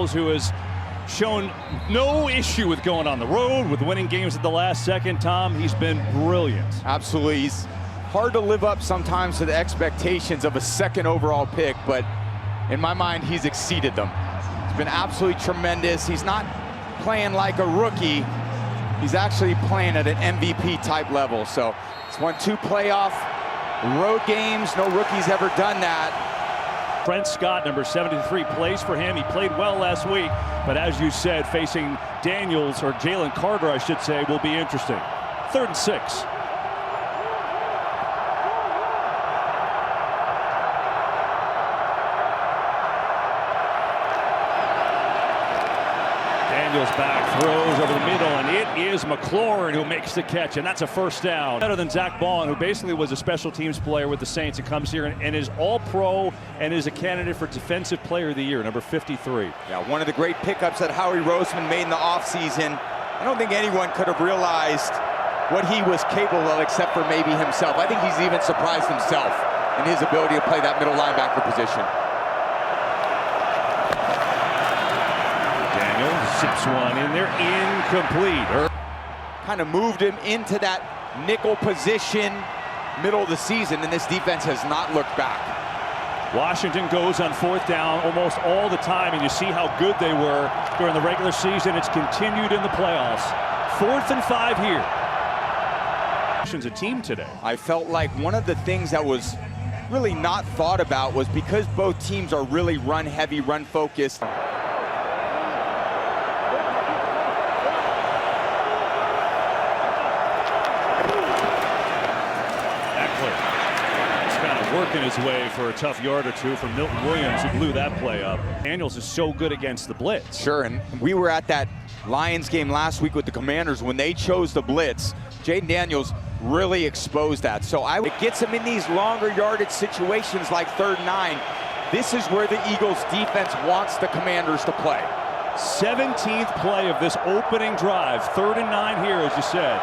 Daniels, who has shown no issue with going on the road, with winning games at the last second. Tom, he's been brilliant. Absolutely. He's hard to live up sometimes to the expectations of a second overall pick, but in my mind, he's exceeded them. He's been absolutely tremendous. He's not playing like a rookie. He's actually playing at an MVP type level. So he's won 2 playoff road games. No rookie's ever done that. Brent Scott, number 73, plays for him. He played well last week, but as you said, facing Daniels, or Jalen Carter, I should say, will be interesting. 3rd and 6. Daniels back, throws over the middle, and it is McLaurin who makes the catch, and that's a first down. Better than Zach Bond, who basically was a special teams player with the Saints and comes here and is all-pro and is a candidate for Defensive Player of the Year, number 53. Yeah, one of the great pickups that Howie Roseman made in the offseason. I don't think anyone could have realized what he was capable of except for maybe himself. I think he's even surprised himself in his ability to play that middle linebacker position. Zips one in there, incomplete. Kind of moved him into that nickel position middle of the season, and this defense has not looked back. Washington goes on 4th down almost all the time, and you see how good they were during the regular season. It's continued in the playoffs. 4th and 5 here. Washington's a team today. I felt like one of the things that was really not thought about was because both teams are really run heavy, run focused. Working his way for a tough yard or two from Milton Williams, who blew that play up. Daniels is so good against the blitz. Sure, and we were at that Lions game last week with the Commanders when they chose the blitz. Jaden Daniels really exposed that. So it gets him in these longer yardage situations like 3rd and 9. This is where the Eagles defense wants the Commanders to play. 17th play of this opening drive, 3rd and 9 here, as you said.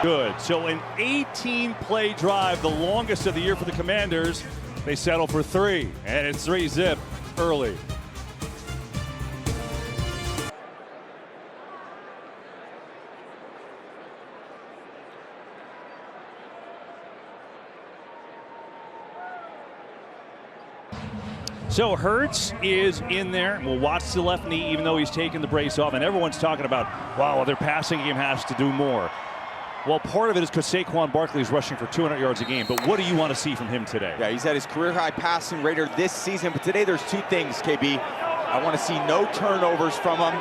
Good. So an 18-play drive, the longest of the year for the Commanders. They settle for 3, and it's 3-zip early. So Hurts is in there, and we'll watch the left knee even though he's taken the brace off, and everyone's talking about, wow, their passing game has to do more. Well, part of it is because Saquon Barkley is rushing for 200 yards a game, but what do you want to see from him today? Yeah, he's at his career-high passing rate this season, but today there's 2 things, KB. I want to see no turnovers from him.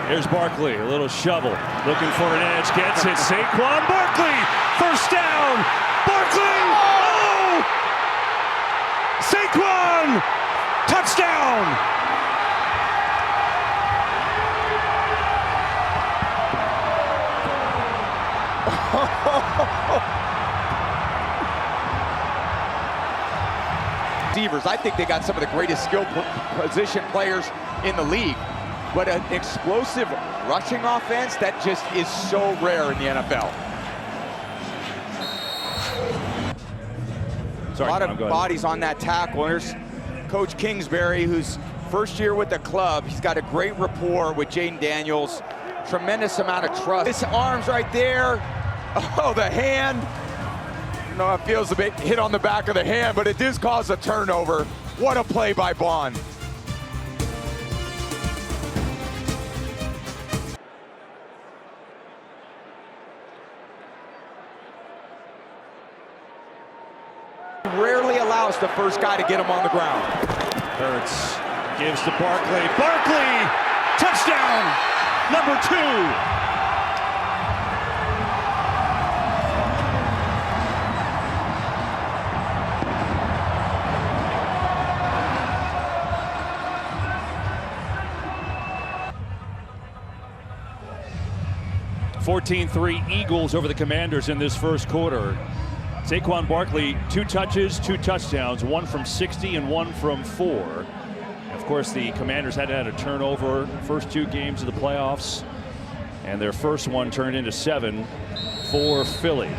Here's Barkley, a little shovel, looking for an edge, gets it, Saquon Barkley, 1st down, Barkley, oh! Saquon, touchdown! Receivers, I think they got some of the greatest skill position players in the league, but an explosive rushing offense that just is so rare in the NFL. A lot of bodies on that tackle. There's Coach Kingsbury, who's 1st year with the club. He's got a great rapport with Jaden Daniels. Tremendous amount of trust. His arms right there. Oh, the hand. No, it feels a bit hit on the back of the hand, but it does cause a turnover. What a play by Bond. Rarely allows the first guy to get him on the ground. Hurts gives to Barkley. Barkley! Touchdown! Number 2! (14-3) Eagles over the Commanders in this first quarter. Saquon Barkley, 2 touches, 2 touchdowns, 1 from 60 and 1 from 4. Of course, the Commanders hadn't had a turnover first 2 games of the playoffs, and their first one turned into 7 for Philly.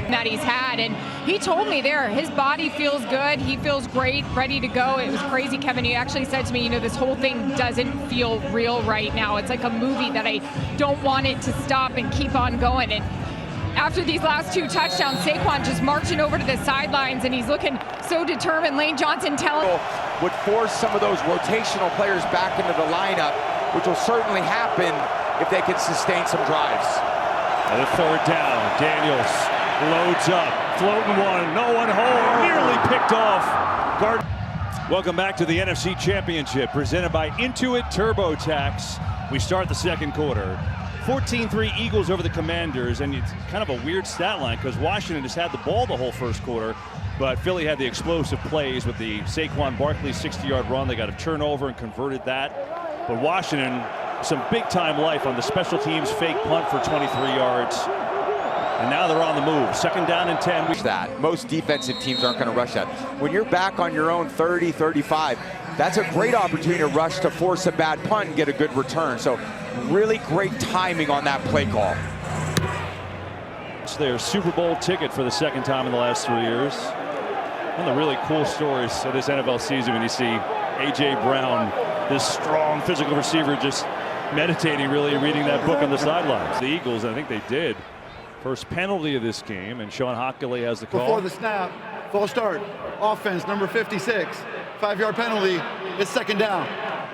That he's had, and he told me there, his body feels good. He feels great, ready to go. It was crazy, Kevin. He actually said to me, you know, this whole thing doesn't feel real right now. It's like a movie that I don't want it to stop and keep on going. And after these last 2 touchdowns, Saquon just marching over to the sidelines, and he's looking so determined. Lane Johnson telling would force some of those rotational players back into the lineup, which will certainly happen if they can sustain some drives. And the 3rd down, Daniels loads up, floating one, no one home, nearly picked off. Welcome back to the NFC Championship, presented by Intuit TurboTax. We start the 2nd quarter. 14-3 Eagles over the Commanders, and it's kind of a weird stat line because Washington has had the ball the whole 1st quarter, but Philly had the explosive plays with the Saquon Barkley 60-yard run. They got a turnover and converted that. But Washington, some big-time life on the special teams fake punt for 23 yards. And now they're on the move. 2nd down and 10. That most defensive teams aren't going to rush that. When you're back on your own 30, 35, that's a great opportunity to rush to force a bad punt and get a good return. So really great timing on that play call. It's their Super Bowl ticket for the 2nd time in the last 3 years. One of the really cool stories of this NFL season when you see A.J. Brown, this strong physical receiver, just meditating, really reading that book on the sidelines. The Eagles, I think they did. First penalty of this game, and Sean Hockley has the call. Before the snap, full start, offense, number 56, 5-yard penalty, it's 2nd down.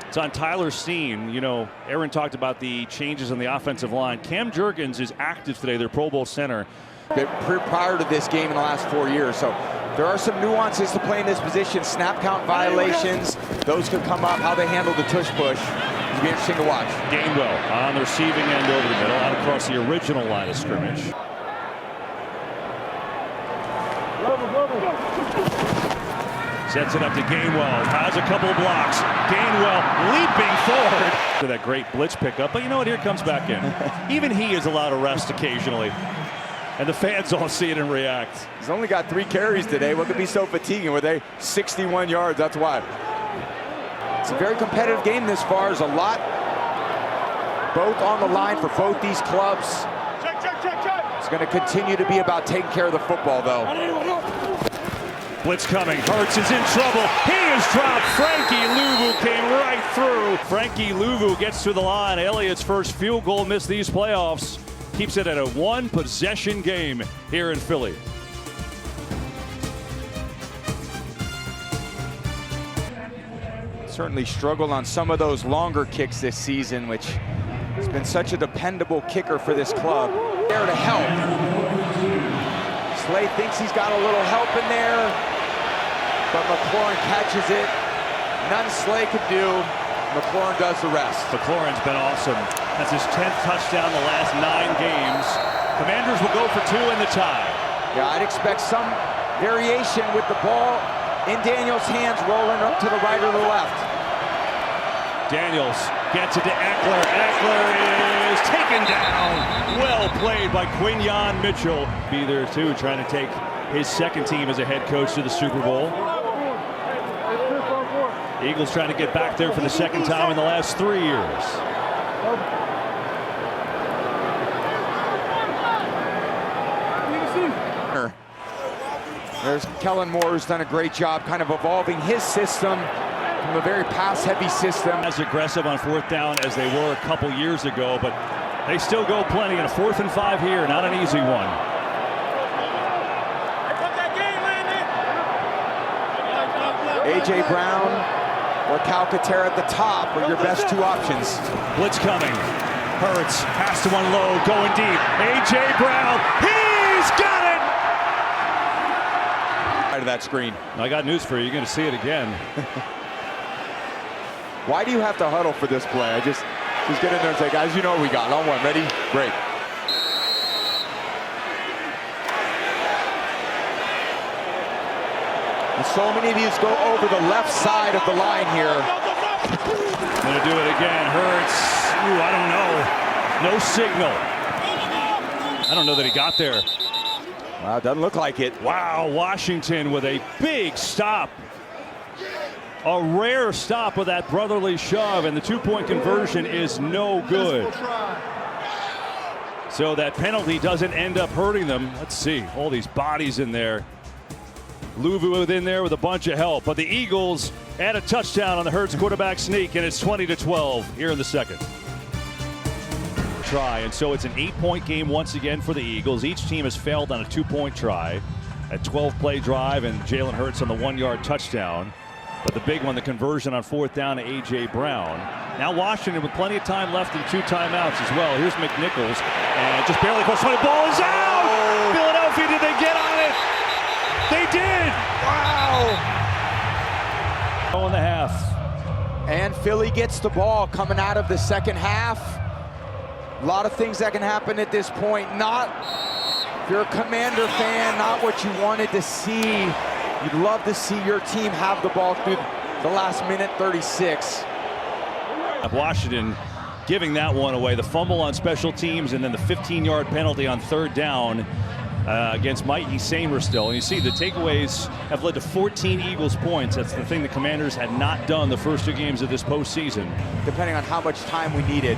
It's on Tyler Steen. You know, Aaron talked about the changes on the offensive line. Cam Jurgens is active today, their Pro Bowl center. Prior to this game in the last 4 years, so there are some nuances to playing this position. Snap count violations, those could come up. How they handle the tush push, it'll be interesting to watch. Gainwell on the receiving end over the middle, out across the original line of scrimmage. Sets it up to Gainwell, has a couple of blocks. Gainwell leaping forward to that great blitz pickup, but you know what, here it comes back in. Even he is allowed to rest occasionally, and the fans all see it and react. He's only got 3 carries today. What could be so fatiguing? Were they 61 yards? That's why. It's a very competitive game this far. There's a lot both on the line for both these clubs. It's going to continue to be about taking care of the football, though. Blitz coming. Hurts is in trouble. He is dropped. Frankie Louvu came right through. Frankie Louvu gets to the line. Elliott's first field goal missed these playoffs. Keeps it at a 1-possession game here in Philly. Certainly struggled on some of those longer kicks this season, which has been such a dependable kicker for this club. There to help. Slade thinks he's got a little help in there, but McLaurin catches it. None Slade could do. McLaurin does the rest. McLaurin's been awesome. That's his 10th touchdown in the last 9 games. Commanders will go for 2 in the tie. Yeah, I'd expect some variation with the ball in Daniels' hands, rolling up to the right or the left. Daniels gets it to Eckler. Eckler is taken down. Well played by Quinyon Mitchell. Be there too, trying to take his 2nd team as a head coach to the Super Bowl. The Eagles trying to get back there for the 2nd time in the last 3 years. There's Kellen Moore, who's done a great job kind of evolving his system from a very pass-heavy system. As aggressive on 4th down as they were a couple years ago, but they still go plenty in a 4th and 5 here. Not an easy one. A.J. Brown or Calcaterra at the top are your best 2 options. Blitz coming. Hurts has to unload, going deep. A.J. Brown, he's got it! Of that screen. I got news for you. You're going to see it again. Why do you have to huddle for this play? Just get in there and say, guys, you know what we got. On 1, ready? Great. And so many of these go over the left side of the line here. Going to do it again. Hurts. Ooh, I don't know. No signal. I don't know that he got there. Well, it doesn't look like it. Wow, Washington with a big stop. A rare stop with that brotherly shove, and the 2-point conversion is no good. So that penalty doesn't end up hurting them. Let's see, all these bodies in there. Louvu within there with a bunch of help, but the Eagles add a touchdown on the Hurts quarterback sneak, and it's 20-12 here in the second. Try, and so it's an 8-point game once again for the Eagles. Each team has failed on a 2-point try. A 12-play drive and Jalen Hurts on the 1-yard touchdown. But the big one, the conversion on 4th down to A.J. Brown. Now Washington with plenty of time left and 2 timeouts as well. Here's McNichols, and just barely close. The ball is out! Oh. Philadelphia, did they get on it? They did! Wow! 0.5. And Philly gets the ball coming out of the second half. A lot of things that can happen at this point. If you're a Commander fan, not what you wanted to see. You'd love to see your team have the ball through the last minute 36. Washington giving that one away. The fumble on special teams and then the 15-yard penalty on 3rd down against Mikey Samerstill. And you see the takeaways have led to 14 Eagles points. That's the thing the Commanders had not done the first 2 games of this postseason. Depending on how much time we needed.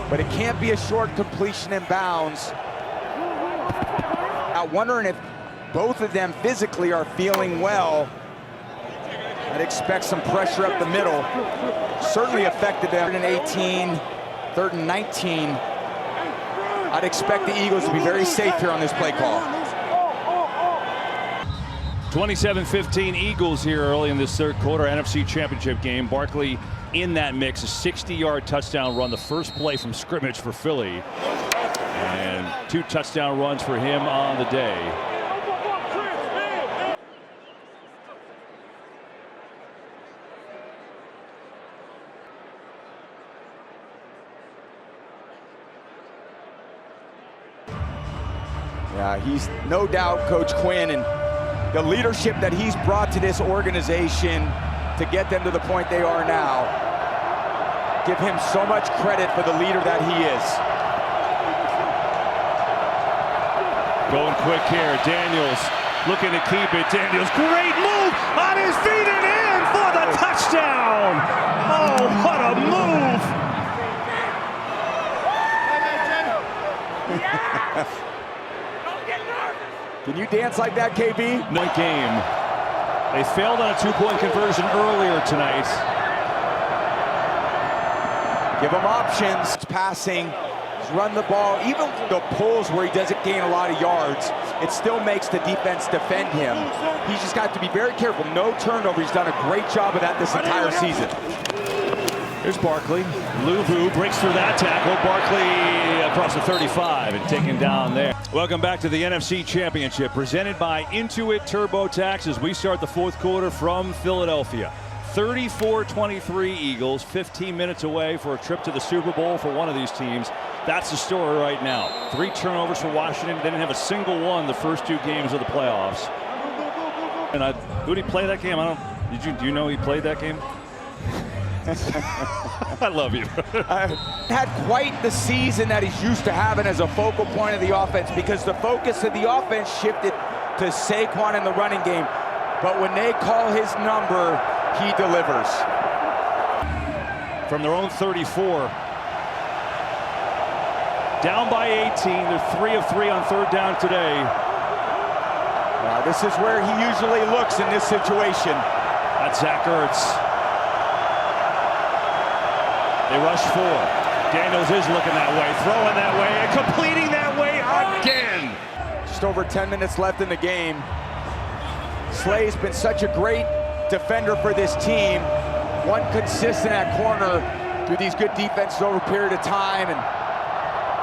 But it can't be a short completion in bounds. I'm wondering if both of them physically are feeling well. I'd expect some pressure up the middle. Certainly affected them in 18, 3rd and 19. I'd expect the Eagles to be very safe here on this play call. 27-15 Eagles here early in this 3rd quarter NFC Championship game. Barkley in that mix, a 60-yard touchdown run, the first play from scrimmage for Philly. And 2 touchdown runs for him on the day. Yeah, he's no doubt Coach Quinn, and the leadership that he's brought to this organization to get them to the point they are now. Give him so much credit for the leader that he is. Going quick here, Daniels looking to keep it. Daniels, great move on his feet and in for the touchdown. Oh, what a move. Can you dance like that, KB? No game. They failed on a 2-point conversion earlier tonight. Give him options. Passing, run the ball. Even the pulls where he doesn't gain a lot of yards, it still makes the defense defend him. He's just got to be very careful. No turnover. He's done a great job of that this entire season. Here's Barkley. Louvu breaks through that tackle. Barkley across the 35 and taken down there. Welcome back to the NFC Championship, presented by Intuit TurboTax as we start the 4th quarter from Philadelphia. 34-23 Eagles, 15 minutes away for a trip to the Super Bowl for one of these teams. That's the story right now. 3 turnovers for Washington. They didn't have a single one the first 2 games of the playoffs. And who did he play that game? Do you know he played that game? I love you. Had quite the season that he's used to having as a focal point of the offense, because the focus of the offense shifted to Saquon in the running game. But when they call his number, he delivers. From their own 34. Down by 18. They're 3 of 3 on 3rd down today. This is where he usually looks in this situation. That's Zach Ertz. They rush 4. Daniels is looking that way, throwing that way, and completing that way again. Just over 10 minutes left in the game. Slay's been such a great defender for this team. One consistent at corner through these good defenses over a period of time. And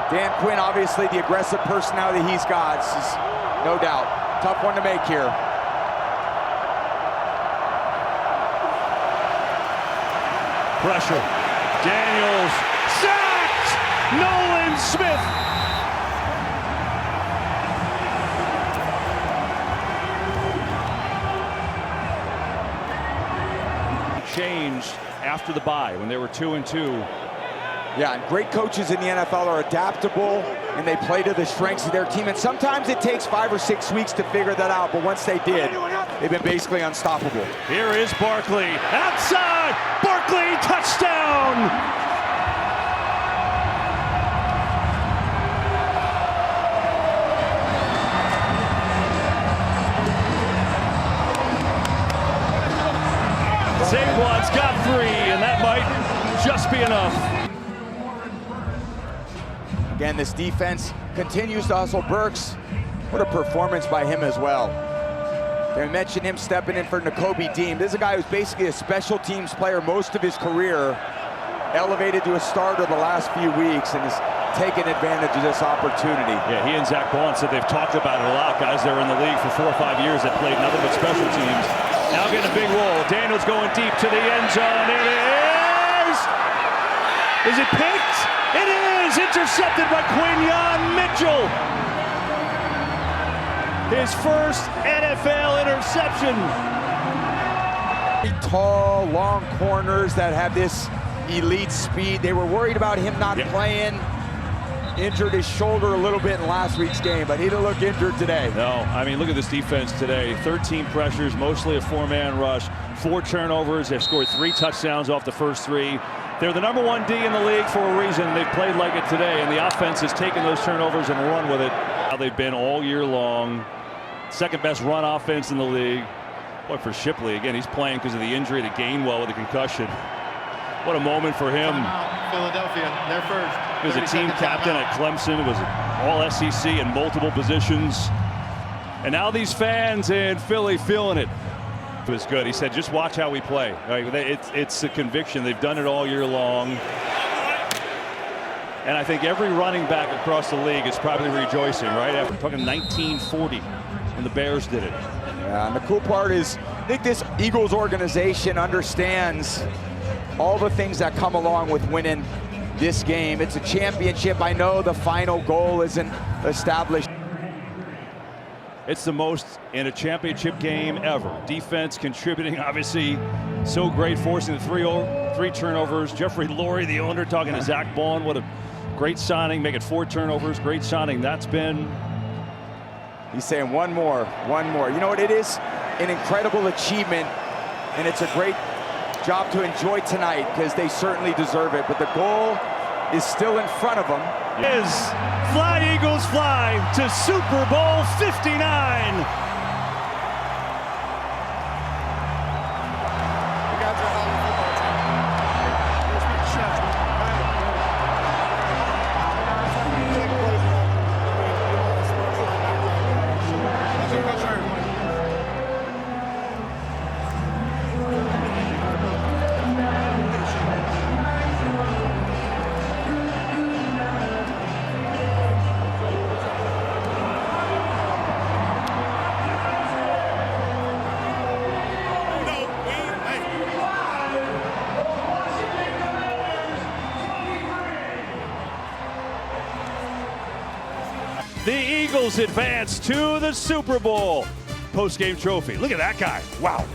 Dan Quinn, obviously the aggressive personality he's got, is no doubt. Tough one to make here. Pressure. Daniels sacked. Nolan Smith. Changed after the bye when they were 2-2. Yeah, and great coaches in the NFL are adaptable and they play to the strengths of their team. And sometimes it takes 5 or 6 weeks to figure that out, but once they did, they've been basically unstoppable. Here is Barkley. Outside! Barkley, touchdown! Saquon's got 3, and that might just be enough. Again, this defense continues to hustle Burks. What a performance by him as well. They mentioned him stepping in for Nakobe Dean. This is a guy who's basically a special teams player most of his career, elevated to a starter the last few weeks, and is taking advantage of this opportunity. Yeah, he and Zach Bond said they've talked about it a lot. Guys that were in the league for 4 or 5 years that played nothing but special teams. Now getting a big roll. Daniels going deep to the end zone. It is! Is it picked? It is! Intercepted by Quinyon Mitchell. His first NFL interception. Tall, long corners that have this elite speed. They were worried about him not playing. Injured his shoulder a little bit in last week's game, but he didn't look injured today. No, I mean, look at this defense today. 13 pressures, mostly a 4-man rush, 4 turnovers. They've scored 3 touchdowns off the first 3. They're the #1 D in the league for a reason. They've played like it today, and the offense has taken those turnovers and run with it. How they've been all year long. Second best run offense in the league. Boy, for Shipley, again, he's playing because of the injury to Gainwell with a concussion. What a moment for him. Philadelphia, they're first. He was a team captain at Clemson. It was all SEC in multiple positions. And now these fans in Philly feeling it. It was good. He said, just watch how we play. It's a conviction. They've done it all year long. And I think every running back across the league is probably rejoicing, right? After talking 1940 when the Bears did it. Yeah, and the cool part is, I think this Eagles organization understands all the things that come along with winning this game. It's a championship. I know the final goal isn't established. It's the most in a championship game ever. Defense contributing, obviously, so great, forcing the 3 turnovers. Jeffrey Lurie, the owner, talking to Zach Bond. What a great signing, making 4 turnovers. Great signing. That's been... He's saying one more. You know what, it is an incredible achievement, and it's a great job to enjoy tonight because they certainly deserve it, but the goal is still in front of them. Is Fly Eagles Fly to Super Bowl 59. The Eagles advance to the Super Bowl. Post-game trophy. Look at that guy. Wow.